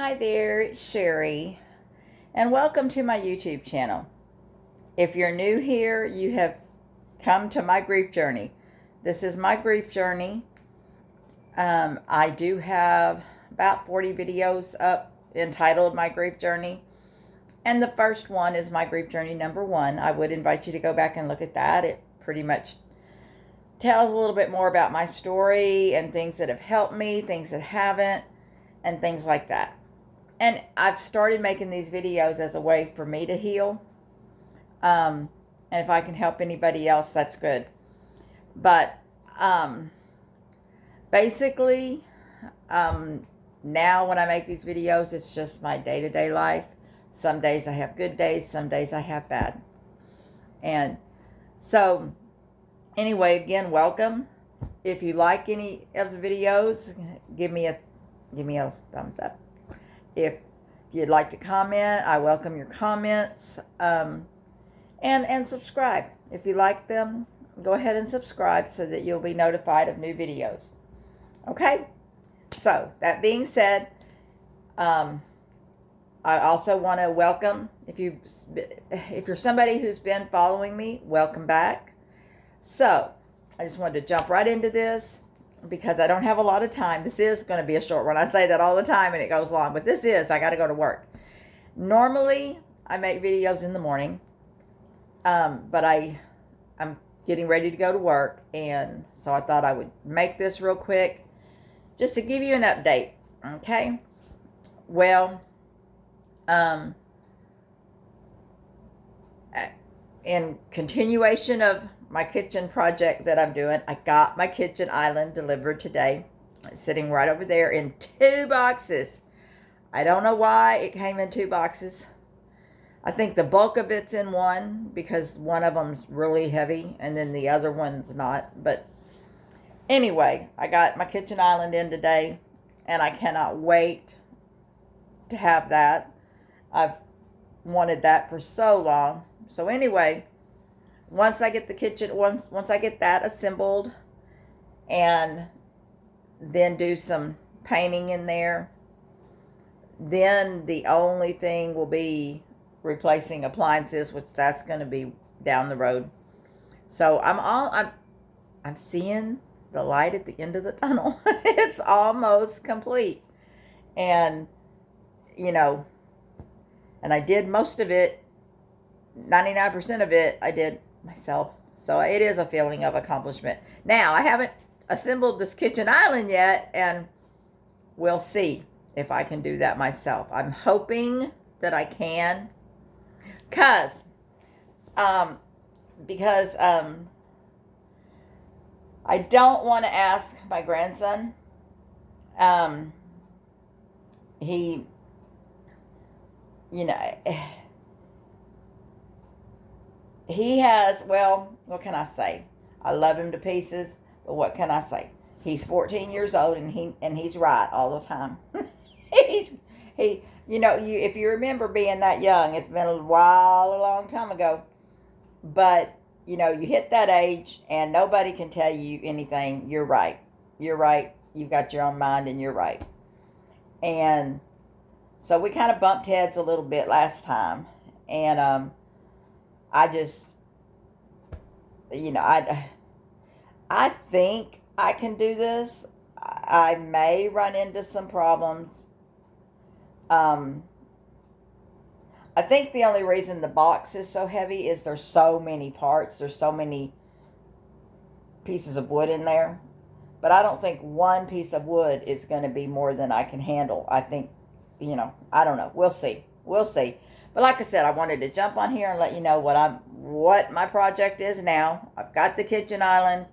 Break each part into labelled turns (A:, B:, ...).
A: Hi there, it's Sherry, and welcome to my YouTube channel. If you're new here, you have come to my grief journey. This is my grief journey. I do have about 40 videos up entitled My Grief Journey, and the first one is My Grief Journey number 1. I would invite you to go back and look at that. It pretty much tells a little bit more about my story and things that have helped me, things that haven't, and things like that. And I've started making these videos as a way for me to heal. And if I can help anybody else, that's good. But basically, now when I make these videos, it's just my day-to-day life. Some days I have good days, some days I have bad. And so, anyway, again, welcome. If you like any of the videos, give me a thumbs up. If you'd like to comment, I welcome your comments. And subscribe. If you like them, go ahead and subscribe so that you'll be notified of new videos. Okay? So, that being said, I also want to welcome, if you're somebody who's been following me, welcome back. So, I just wanted to jump right into this because I don't have a lot of time. This is going to be a short one. I say that all the time and it goes long, but I got to go to work. Normally, I make videos in the morning, but I'm getting ready to go to work, and so I thought I would make this real quick just to give you an update, okay? Well, in continuation of my kitchen project that I'm doing, I got my kitchen island delivered today. It's sitting right over there in 2 boxes. I don't know why it came in 2 boxes. I think the bulk of it's in one because one of them's really heavy and then the other one's not. But anyway, I got my kitchen island in today and I cannot wait to have that. I've wanted that for so long. So anyway, once I get that assembled and then do some painting in there, then the only thing will be replacing appliances, which that's going to be down the road. So I'm seeing the light at the end of the tunnel. It's almost complete. And and I did most of it, 99% of it I did myself. So it is a feeling of accomplishment. Now, I haven't assembled this kitchen island yet, and we'll see if I can do that myself. I'm hoping that I can, because I don't want to ask my grandson. He, he has, well, what can I say? I love him to pieces, but what can I say? He's 14 years old and he's right all the time. If you remember being that young, it's been a long time ago. But, you hit that age and nobody can tell you anything. You're right. You're right. You've got your own mind and you're right. And so we kind of bumped heads a little bit last time. And I just, I think I can do this. I may run into some problems. I think the only reason the box is so heavy is there's so many parts. There's so many pieces of wood in there. But I don't think one piece of wood is going to be more than I can handle. I think, I don't know. We'll see. We'll see. But like I said, I wanted to jump on here and let you know what my project is now. I've got the kitchen island.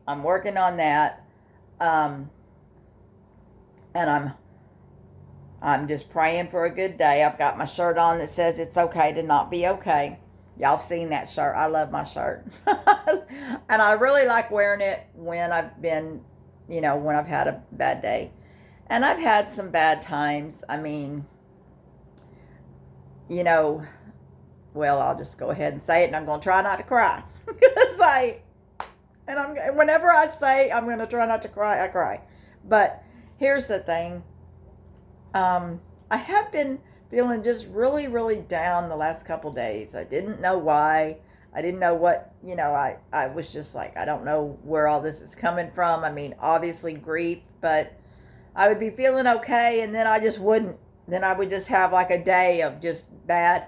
A: I'm working on that. And I'm just praying for a good day. I've got my shirt on that says it's okay to not be okay. Y'all have seen that shirt. I love my shirt. And I really like wearing it when I've been, when I've had a bad day. And I've had some bad times. I mean, well, I'll just go ahead and say it, and I'm going to try not to cry. Whenever I say I'm going to try not to cry, I cry. But here's the thing. I have been feeling just really, really down the last couple days. I didn't know why. I didn't know what, I was just like, I don't know where all this is coming from. I mean, obviously grief, but I would be feeling okay and then I just wouldn't. Then I would just have like a day of just bad.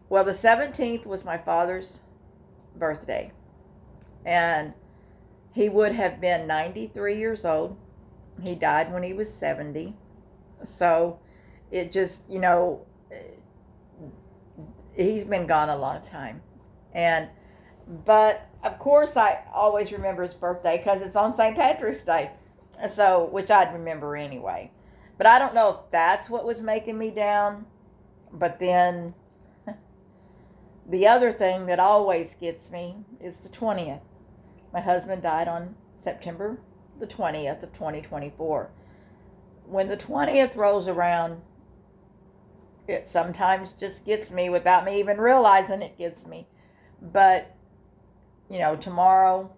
A: Well, the 17th was my father's birthday, and he would have been 93 years old. He died when he was 70. So it just, he's been gone a long time. But of course, I always remember his birthday because it's on St. Patrick's Day. So, which I'd remember anyway. But I don't know if that's what was making me down. But then the other thing that always gets me is the 20th. My husband died on September the 20th of 2024. When the 20th rolls around, it sometimes just gets me without me even realizing it gets me. But, tomorrow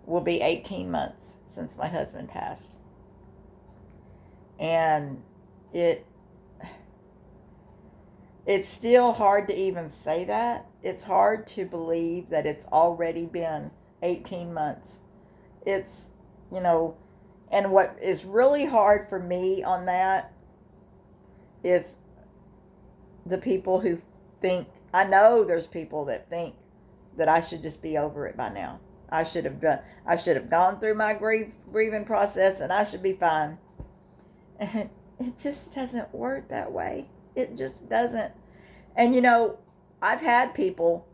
A: will be 18 months since my husband passed. And it's still hard to even say that. It's hard to believe that it's already been 18 months. It's, and what is really hard for me on that is the people who think, I know there's people that think that I should just be over it by now. I should have gone through my grieving process and I should be fine. And it just doesn't work that way. It just doesn't. And I've had people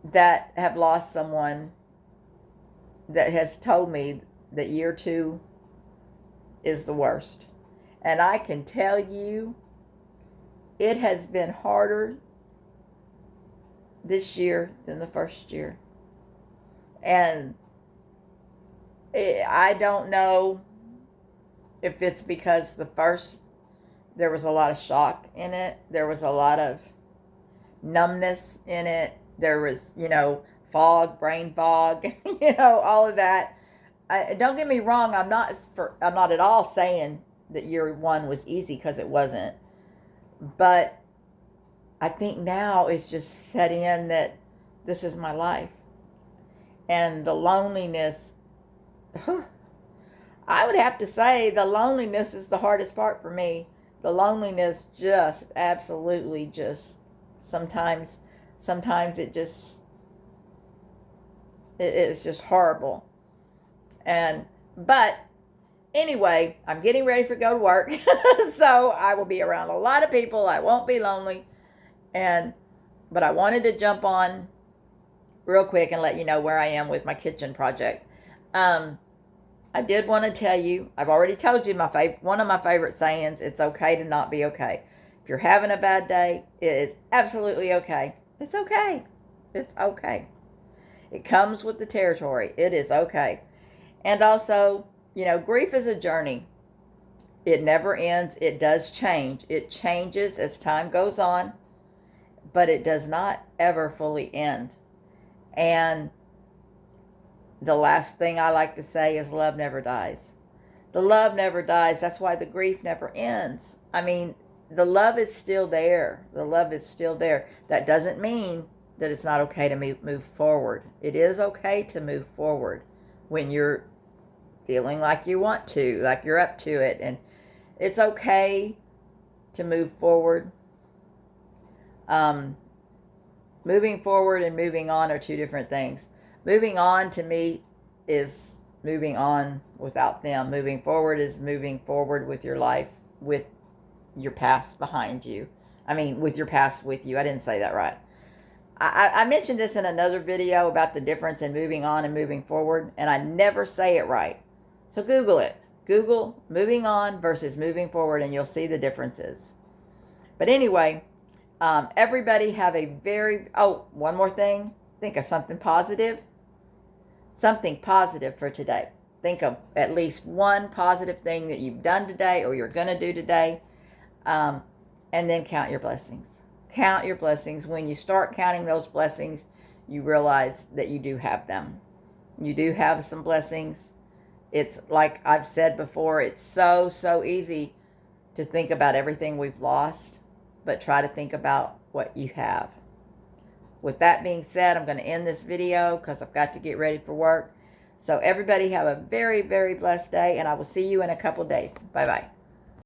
A: that have lost someone that has told me that year 2 is the worst. And I can tell you, it has been harder this year than the first year. And I don't know if it's because there was a lot of shock in it. There was a lot of numbness in it. There was, fog, brain fog, all of that. Don't get me wrong. I'm not at all saying that year 1 was easy, because it wasn't. But I think now it's just set in that this is my life. And the loneliness, I would have to say the loneliness is the hardest part for me. The loneliness just absolutely just sometimes it's just horrible. But anyway, I'm getting ready for go to work. So I will be around a lot of people. I won't be lonely. But I wanted to jump on real quick and let you know where I am with my kitchen project. I did want to tell you, I've already told you one of my favorite sayings, it's okay to not be okay. If you're having a bad day, it is absolutely okay. It's okay. It's okay. It comes with the territory. It is okay. And also, grief is a journey. It never ends. It does change. It changes as time goes on, but it does not ever fully end. And the last thing I like to say is love never dies. The love never dies. That's why the grief never ends. I mean, the love is still there. The love is still there. That doesn't mean that it's not okay to move forward. It is okay to move forward when you're feeling like you want to, like you're up to it. And it's okay to move forward. Moving forward and moving on are two different things. Moving on to me is moving on without them. Moving forward is moving forward with your life, with your past behind you. I mean, with your past with you. I didn't say that right. I mentioned this in another video about the difference in moving on and moving forward, and I never say it right. So Google it. Google moving on versus moving forward, and you'll see the differences. But anyway, everybody have one more thing. Think of something positive. Something positive for today. Think of at least one positive thing that you've done today or you're going to do today. And then count your blessings. Count your blessings. When you start counting those blessings, you realize that you do have them. You do have some blessings. It's like I've said before, it's so easy to think about everything we've lost, but try to think about what you have. With that being said, I'm going to end this video because I've got to get ready for work. So everybody have a very, very blessed day, and I will see you in a couple days. Bye-bye.